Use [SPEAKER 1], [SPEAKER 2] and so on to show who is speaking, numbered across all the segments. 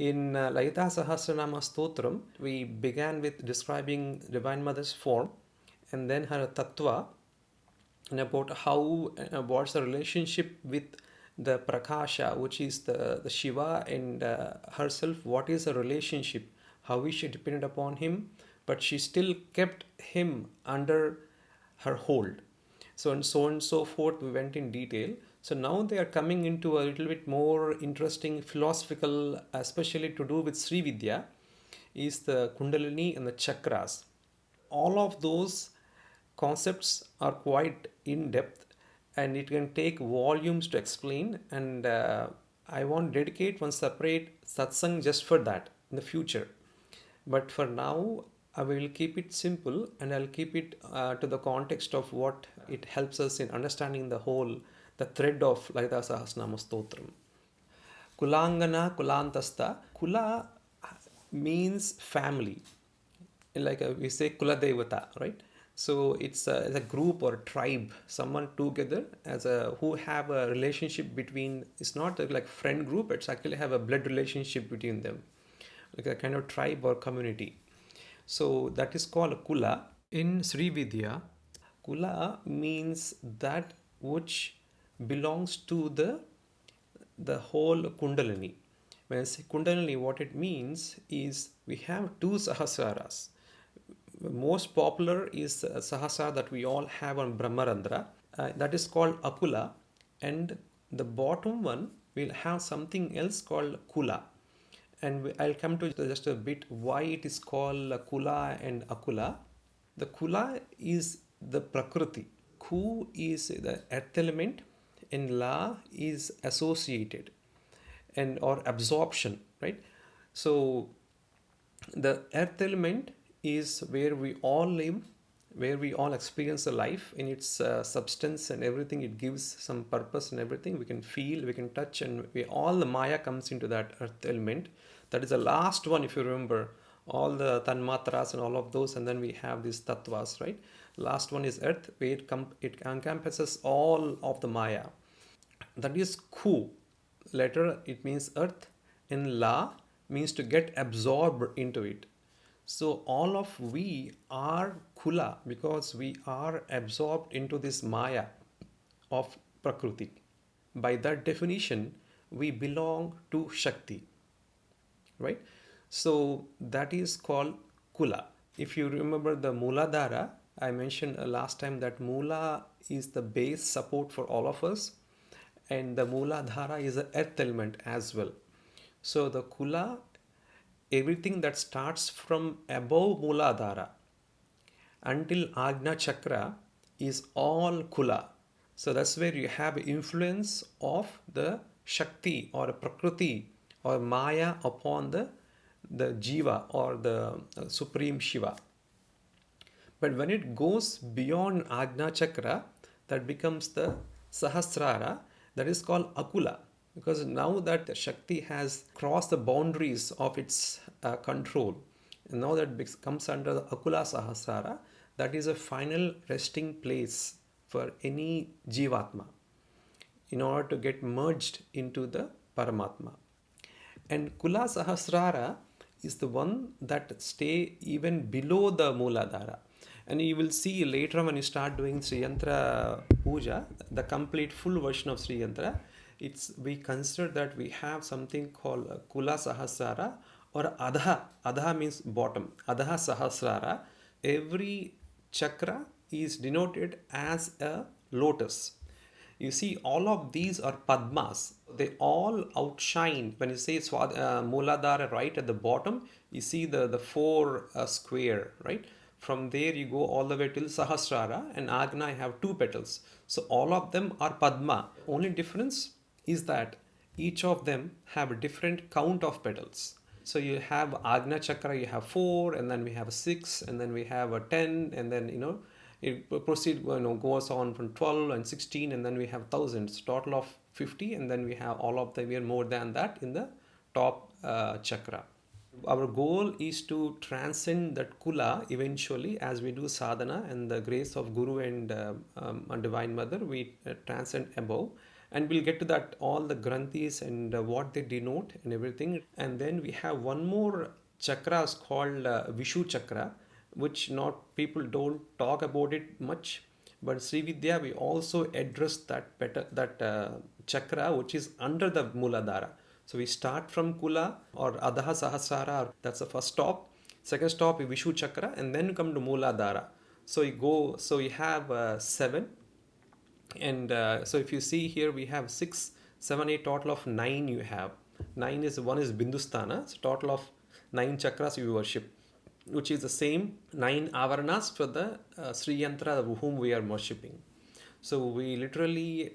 [SPEAKER 1] In Lalita Sahasranama stotram, we began with describing Divine Mother's form and then her tattva, and about how what's the relationship with the Prakasha, which is the Shiva, and herself, what is the relationship, how is she dependent upon him, but she still kept him under her hold. So and so forth, we went in detail. So now they are coming into a little bit more interesting philosophical, especially to do with Sri Vidya, is the Kundalini and the Chakras. All of those concepts are quite in depth, and it can take volumes to explain, and I want to dedicate one separate satsang just for that in the future. But for now, I will keep it simple, and I'll keep it to the context of what it helps us in understanding the thread of Lalita Sahasranama Stotram. Kulangana Kulantasta. Kula means family. Like we say Kula Devata, right? So it's a group or a tribe, someone together as a who have a relationship between. It's not like friend group. It's actually have a blood relationship between them, like a kind of tribe or community. So that is called a Kula. In Sri Vidya, Kula means that which belongs to the whole Kundalini. When I say Kundalini, what it means is we have two Sahasraras. Most popular is Sahasrara that we all have on Brahmarandra. That is called Akula, and the bottom one will have something else called Kula. And I'll come to just a bit why it is called Kula and Akula. The Kula is the Prakriti. Ku is the earth element, and La is associated and or absorption, right? So the earth element is where we all live, where we all experience the life in its substance and everything. It gives some purpose and everything. We can feel, we can touch, and all the Maya comes into that earth element. That is the last one, if you remember, all the tanmatras and all of those, and then we have these tattvas, right? Last one is earth, where it encompasses all of the Maya. That is Ku. Letter it means earth, and La means to get absorbed into it. So all of we are Kula because we are absorbed into this Maya of Prakriti. By that definition, we belong to Shakti, right? So that is called Kula. If you remember the Mooladhara, I mentioned last time that Moola is the base support for all of us, and the Mooladhara is the earth element as well. So the Kula, everything that starts from above Mooladhara until Agna Chakra is all Kula. So that's where you have influence of the Shakti or Prakriti or Maya upon the Jiva or the Supreme Shiva. But when it goes beyond Agna Chakra, that becomes the Sahasrara, that is called Akula. Because now that Shakti has crossed the boundaries of its control, and now that comes under the Akula Sahasrara, that is a final resting place for any Jivatma in order to get merged into the Paramatma. And Kula Sahasrara is the one that stay even below the Mooladhara. And you will see later when you start doing Sri Yantra Puja, the complete full version of Sri Yantra, we consider that we have something called Kula Sahasrara or Adha. Adha means bottom. Adha Sahasrara. Every chakra is denoted as a lotus. You see, all of these are Padmas. They all outshine. When you say Mooladhara right at the bottom, you see the four square, right? From there you go all the way till Sahasrara, and Agna I have two petals. So all of them are Padma. Only difference is that each of them have a different count of petals. So you have Agna Chakra, you have 4, and then we have 6, and then we have a 10, and then it goes on from 12 and 16, and then we have thousands, total of 50, and then we have all of them, we are more than that in the top chakra. Our goal is to transcend that Kula eventually as we do sadhana and the grace of Guru and Divine Mother, we transcend above. And we'll get to that, all the Grantis and what they denote and everything. And then we have one more chakras called Vishu chakra, which not people don't talk about it much. But Sri Vidya, we also address that better, that chakra which is under the Muladhara. So we start from Kula or Adha Sahasrara, that's the first stop. Second stop is Vishu chakra, and then come to Muladhara. So you go, so you have seven, and so if you see here, we have 6, 7, 8, total of 9 you have. 9 is, one is Bindusthana, so total of 9 chakras you worship, which is the same 9 avaranas for the Sri Yantra whom we are worshipping. So we literally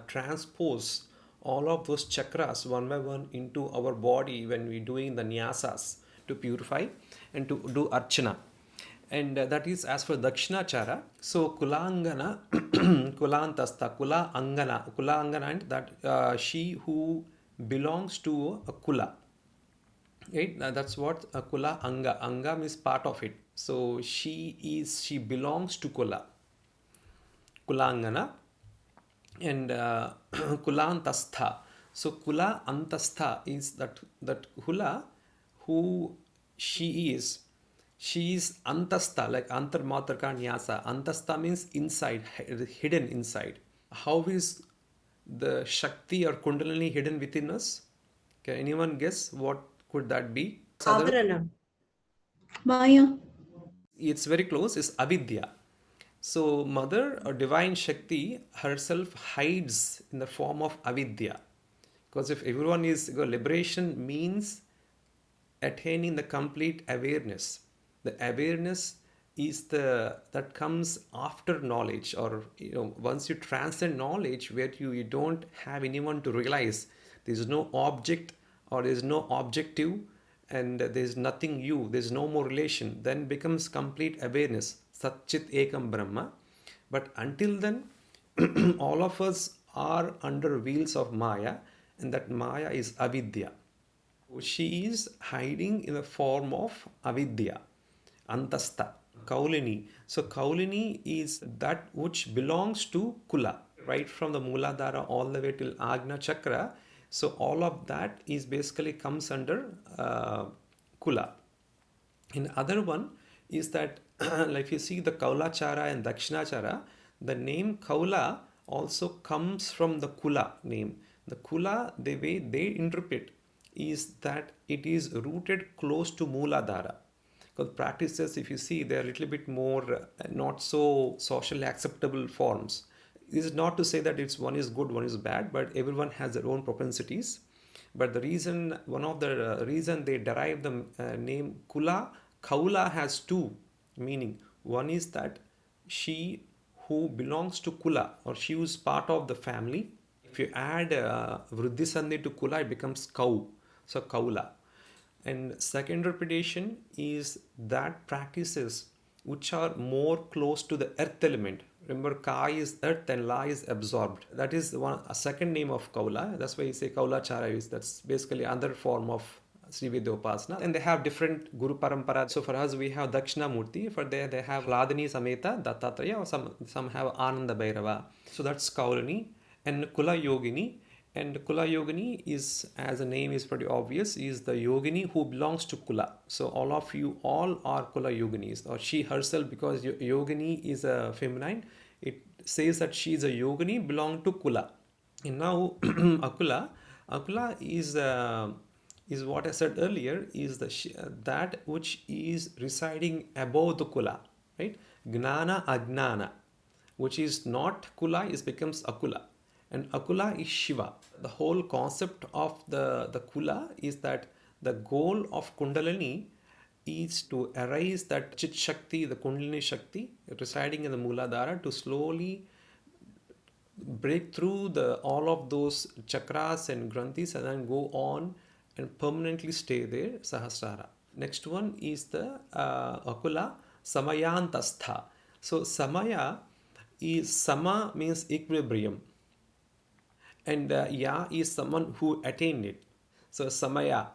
[SPEAKER 1] transpose all of those chakras one by one into our body when we doing the nyasas to purify and to do archana. And that is as for Dakshinachara. So Kulangana, Kulantasta, Kula Angana, and that she who belongs to a Kula. Right? That's what a Kula Anga. Anga means part of it. So she belongs to Kula. Kulangana and Kulantastha. So Kula Antastha is that Kula who she is. She is Antastha, like Antarmatraka Nyasa. Antastha means inside, hidden inside. How is the Shakti or Kundalini hidden within us? Can anyone guess what could that be?
[SPEAKER 2] Avarana. Maya.
[SPEAKER 1] It's very close, is Avidya. So Mother or Divine Shakti herself hides in the form of Avidya. Because if everyone is, liberation means attaining the complete awareness. The awareness is that comes after knowledge, or once you transcend knowledge, where you don't have anyone to realize. There is no object or there is no objective, and there is nothing you. There is no more relation. Then becomes complete awareness. Satchit Ekam Brahma. But until then, all of us are under wheels of Maya, and that Maya is Avidya. She is hiding in the form of Avidya, Antastha, Kaulini. So Kaulini is that which belongs to Kula, right from the Muladhara all the way till Agna Chakra. So all of that is basically comes under Kula. And other one is that, like if you see the Kaulachara and Dakshinachara, the name Kaula also comes from the Kula name. The Kula, the way they interpret, is that it is rooted close to Muladhara. Because practices, if you see, they are a little bit more not so socially acceptable forms. This is not to say that it's one is good, one is bad, but everyone has their own propensities. But the reason, one of the reason they derive the name Kula, Kaula has two meaning. One is that she who belongs to Kula, or she who is part of the family. If you add Vriddhi Sandhi to Kula, it becomes Kau. So Kaula. And second interpretation is that practices which are more close to the earth element. Remember, Ka is earth and La is absorbed. That is a second name of Kaula. That's why you say Kaula Chara is. That's basically another form of Sri Vidya Upasana. And they have different Guru Parampara. So for us, we have Dakshina Murti. For there, they have Ladini Sameta, Dattatreya, or some have Ananda Bhairava. So that's Kaulani. And Kula Yogini. And Kula Yogini is, as the name is pretty obvious, is the Yogini who belongs to Kula. So all of you all are Kula Yoginis, or she herself, because Yogini is a feminine, it says that she is a Yogini belong to Kula. And now Akula is what I said earlier, is that which is residing above the Kula, right? Gnana Agnana, which is not Kula, is becomes Akula. And Akula is Shiva. The whole concept of the Kula is that the goal of Kundalini is to arise that Chit Shakti, the Kundalini Shakti residing in the Muladhara, to slowly break through all of those chakras and granthis and then go on and permanently stay there, Sahasrara. Next one is the Akula Samayantastha. So Samaya is, Sama means equilibrium. And Ya is someone who attained it. So Samayachara.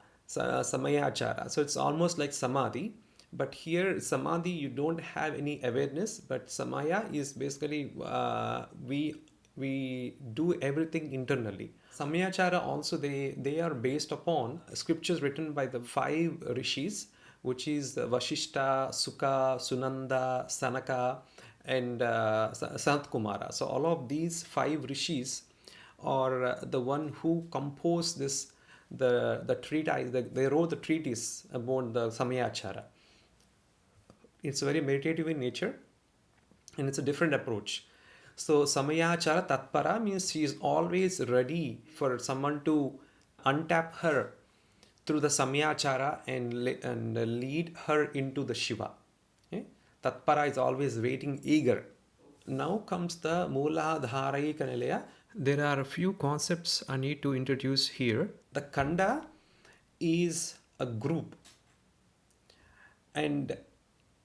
[SPEAKER 1] So it's almost like Samadhi. But here, Samadhi, you don't have any awareness. But Samaya is basically, we we do everything internally. Samayachara also, they are based upon scriptures written by the 5 rishis, which is Vashishta, Sukha, Sunanda, Sanaka, and Sanat Kumara. So all of these 5 rishis are the one who composed this, the treatise. They wrote the treatise about the Samayachara. It's very meditative in nature, and it's a different approach. So Samayachara Tatpara means she is always ready for someone to untap her through the Samayachara and lead her into the Shiva. Okay? Tatpara is always waiting, eager. Now comes the Mooladharai Kanilaya. There are a few concepts I need to introduce here. The Kanda is a group, and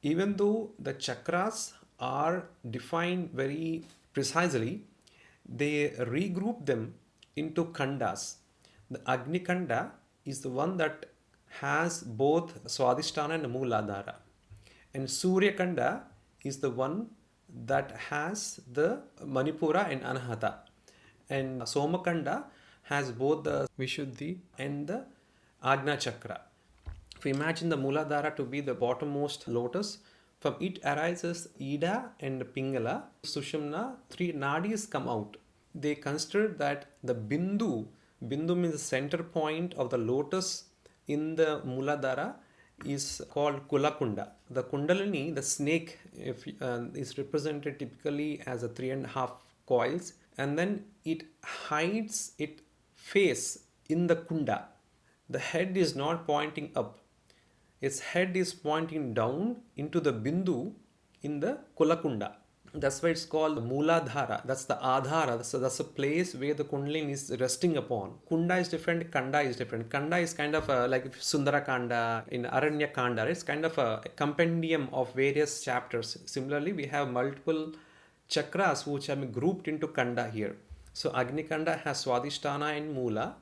[SPEAKER 1] even though the chakras are defined very precisely, they regroup them into kandas. The Agni Kanda is the one that has both Swadhisthana and Mooladhara. And Surya Kanda is the one that has the Manipura and Anahata. And Somakanda has both the Vishuddhi and the Agna Chakra. If we imagine the Mooladhara to be the bottommost lotus, from it arises Ida and Pingala, Sushumna, 3 Nadis come out. They consider that the Bindu means the center point of the lotus in the Mooladhara, is called Kulakunda. The Kundalini, the snake, is represented typically as a 3.5 coils, and then it hides its face in the Kunda. The head is not pointing up. Its head is pointing down into the Bindu in the Kulakunda. That's why it's called Mooladhara. That's the Adhara. That's a place where the Kundalini is resting upon. Kunda is different, Kanda is different. Kanda is kind of like Sundara Kanda, in Aranya Kanda. It's kind of a compendium of various chapters. Similarly, we have multiple chakras which have been grouped into Kanda here. So Agni Kanda has Swadhisthana and Moola,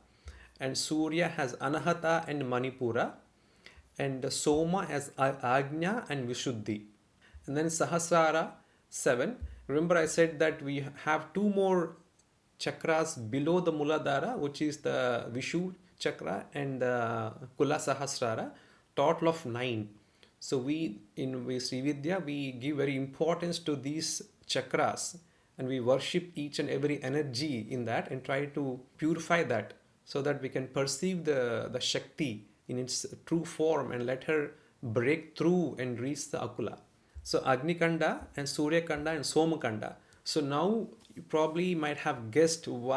[SPEAKER 1] and Surya has Anahata and Manipura, and Soma has Agnya and Vishuddhi. And then Sahasrara 7. Remember I said that we have 2 more chakras below the Mooladhara, which is the Vishu chakra and the Kula Sahasrara, total of 9. So we in Sri Vidya, we give very importance to these chakras, and we worship each and every energy in that and try to purify that so that we can perceive the Shakti in its true form and let her break through and reach the Akula. So Agni Kanda and Surya Kanda and Soma Kanda. So now you probably might have guessed who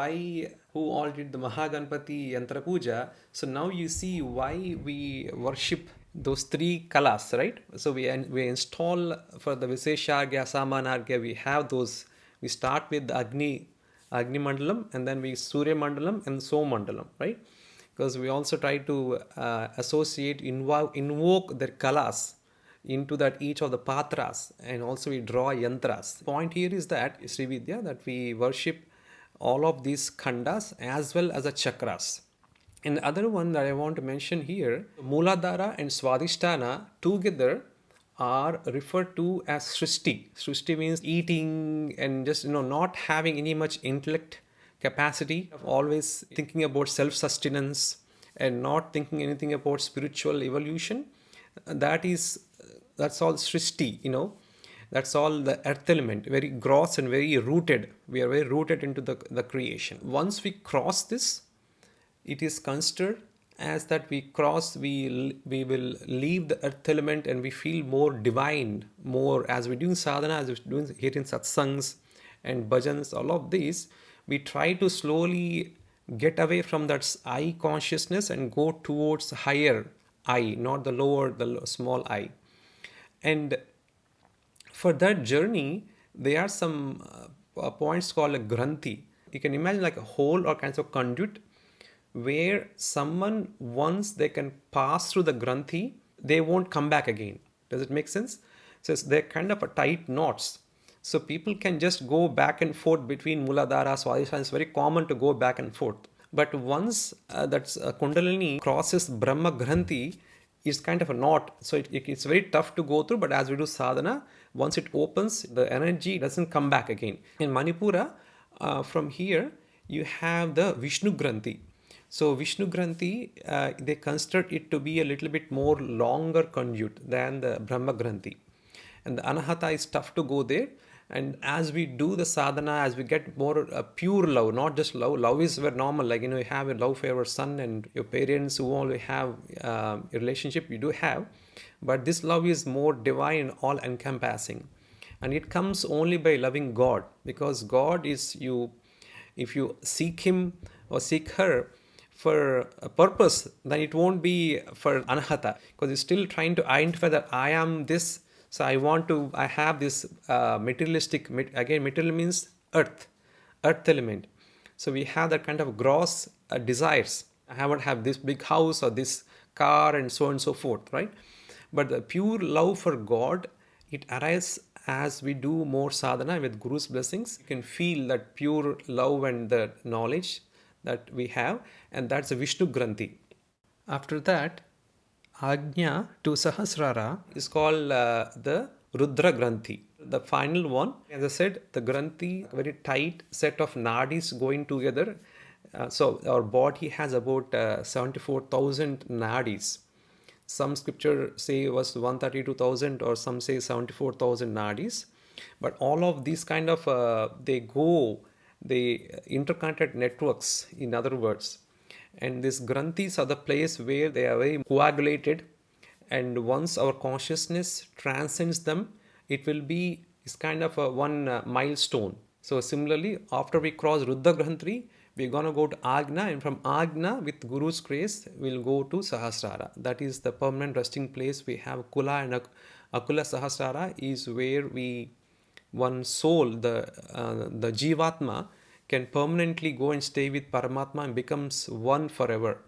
[SPEAKER 1] all did the Mahaganpati Yantra Puja. So now you see why we worship those 3 kalas, right? So we install for the Visheshargya, Samanargya, we have those. We start with the Agni Mandalam, and then we Surya Mandalam and Soma Mandalam, right? Because we also try to invoke their kalas into that each of the patras, and also we draw yantras. The point here is that Sri Vidya, that we worship all of these khandas as well as the chakras. And the other one that I want to mention here, Mooladhara and Swadhisthana together are referred to as Srishti. Srishti means eating and just not having any much intellect capacity, of always thinking about self-sustenance and not thinking anything about spiritual evolution. That's all Srishti, that's all the earth element, very gross and very rooted. We are very rooted into the creation. Once we cross this, it is considered as that we will leave the earth element and we feel more divine, more as we're doing sadhana, as we're doing here in satsangs and bhajans, all of these, we try to slowly get away from that I consciousness and go towards higher I, not the lower, the small I. And for that journey, there are some points called a Granti. You can imagine like a hole or kinds of conduit where someone, once they can pass through the Granthi, they won't come back again. Does it make sense? So they're kind of a tight knots. So people can just go back and forth between Mooladhara, Swadhisthana. It's very common to go back and forth. But once Kundalini crosses Brahma Granthi, it's kind of a knot. So it's very tough to go through. But as we do sadhana, once it opens, the energy doesn't come back again. In Manipura, from here you have the Vishnu Granthi. So Vishnu Granthi, they consider it to be a little bit more longer conduit than the Brahma Granthi. And the Anahata is tough to go there. And as we do the sadhana, as we get more pure love, not just love. Love is very normal. Like, you have a love for your son and your parents who all have a relationship, you do have. But this love is more divine, all encompassing. And it comes only by loving God, because God is you. If you seek him or seek her for a purpose, then it won't be for anahata, because you're still trying to identify that I am this, so I have this materialistic, again, material means earth element. So we have that kind of gross desires. I want to have this big house or this car and so on and so forth, right? But the pure love for God, it arises as we do more sadhana with Guru's blessings. You can feel that pure love and the knowledge that we have, and that's a Vishnu Granthi. After that, Ajna to Sahasrara is called the Rudra Granthi. The final one, as I said, the Granthi, very tight set of Nadis going together. So our body has about 74,000 Nadis. Some scripture say was 132,000, or some say 74,000 Nadis. But all of these kind of, they interconnected networks, in other words. And these Granthis are the place where they are very coagulated. And once our consciousness transcends them, it will be, it's kind of a one milestone. So similarly, after we cross Rudra Granthi, we're going to go to Ajna, and from Ajna, with Guru's grace, we'll go to Sahasrara. That is the permanent resting place. We have Kula and Akula. Sahasrara is where one soul, the Jivatma, can permanently go and stay with Paramatma and becomes one forever,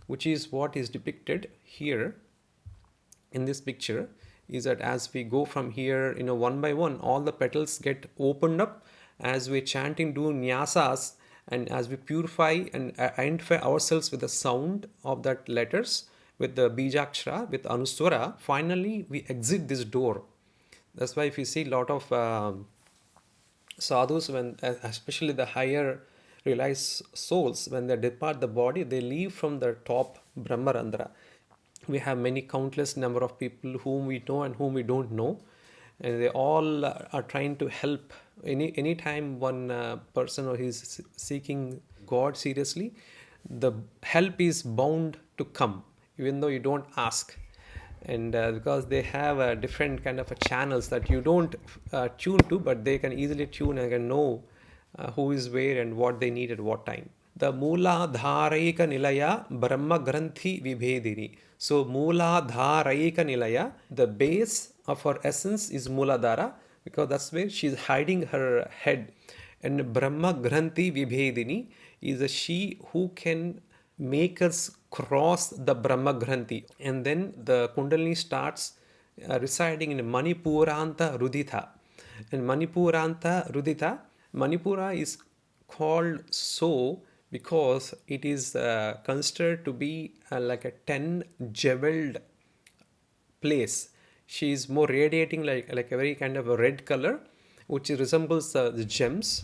[SPEAKER 1] which is what is depicted here in this picture. Is that as we go from here, one by one, all the petals get opened up as we chanting, do nyasas, and as we purify and identify ourselves with the sound of that letters, with the bijakshara, with anuswara, finally we exit this door. That's why if you see a lot of sadhus, when especially the higher realized souls, when they depart the body, they leave from the top Brahmarandhra. We have many countless number of people whom we know and whom we don't know, and they all are trying to help. Any time one person or is seeking God seriously, the help is bound to come, even though you don't ask. And because they have a different kind of channels that you don't tune to, but they can easily tune and can know who is where and what they need at what time. The Mula Dharaika Nilaya Brahma Granthi Vibhedini. So Mula Dharaika Nilaya, the base of her essence is Muladhara, because that's where she is hiding her head. And Brahma Granthi Vibhedini is a she who can make us cross the Brahma Granthi. And then the Kundalini starts residing in Manipuranta Rudita. And Manipuranta Rudita, Manipura is called so because it is considered to be like a 10 jeweled place. She is more radiating like a very kind of a red color, which resembles the gems.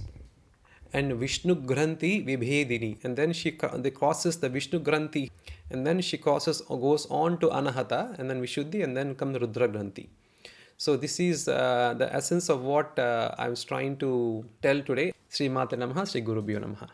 [SPEAKER 1] And Vishnu Granthi Vibhedini, and then they crosses the Vishnu Granthi, and then she goes on to Anahata, and then Vishuddhi, and then comes Rudra Granthi. So this is the essence of what I was trying to tell today. Sri Mate Namaha, Sri Gurubhyo Namaha.